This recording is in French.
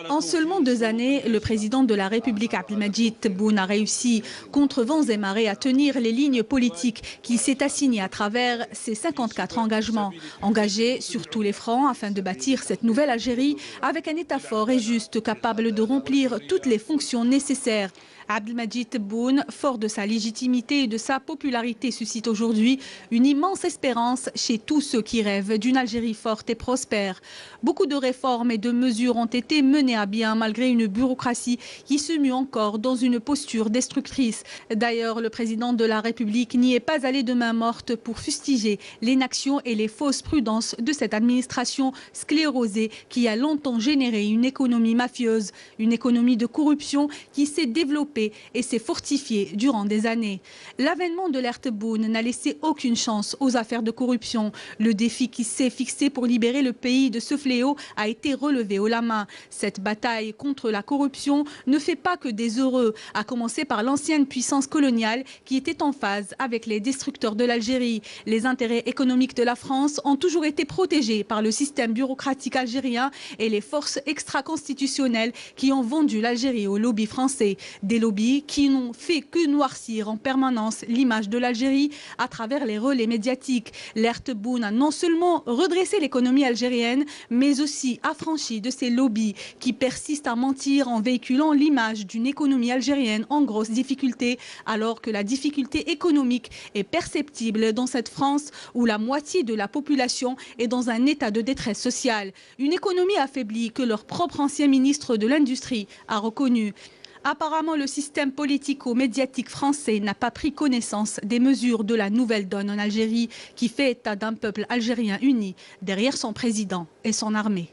En seulement 2 années, le président de la République, Abdelmadjid Tebboune, a réussi, contre vents et marées, à tenir les lignes politiques qu'il s'est assignées à travers ses 54 engagements. Engagés sur tous les fronts afin de bâtir cette nouvelle Algérie avec un État fort et juste, capable de remplir toutes les fonctions nécessaires. Abdelmadjid Tebboune, fort de sa légitimité et de sa popularité, suscite aujourd'hui une immense espérance chez tous ceux qui rêvent d'une Algérie forte et prospère. Beaucoup de réformes et de mesures ont été menées à bien malgré une bureaucratie qui se mue encore dans une posture destructrice. D'ailleurs, le président de la République n'y est pas allé de main morte pour fustiger l'inaction et les fausses prudences de cette administration sclérosée qui a longtemps généré une économie mafieuse, une économie de corruption qui s'est développée et s'est fortifiée durant des années. L'avènement de l'ère Tebboune n'a laissé aucune chance aux affaires de corruption. Le défi qui s'est fixé pour libérer le pays de ce fléau a été relevé haut la main. Cette bataille contre la corruption ne fait pas que des heureux, à commencer par l'ancienne puissance coloniale qui était en phase avec les destructeurs de l'Algérie. Les intérêts économiques de la France ont toujours été protégés par le système bureaucratique algérien et les forces extra-constitutionnelles qui ont vendu l'Algérie aux lobbies français. Des lobbies qui n'ont fait que noircir en permanence l'image de l'Algérie à travers les relais médiatiques. L'ère Tebboune a non seulement redressé l'économie algérienne, mais aussi affranchi de ces lobbies qui persistent à mentir en véhiculant l'image d'une économie algérienne en grosse difficulté, alors que la difficulté économique est perceptible dans cette France où la moitié de la population est dans un état de détresse sociale. Une économie affaiblie que leur propre ancien ministre de l'Industrie a reconnu. Apparemment, le système politico-médiatique français n'a pas pris connaissance des mesures de la nouvelle donne en Algérie qui fait état d'un peuple algérien uni derrière son président et son armée.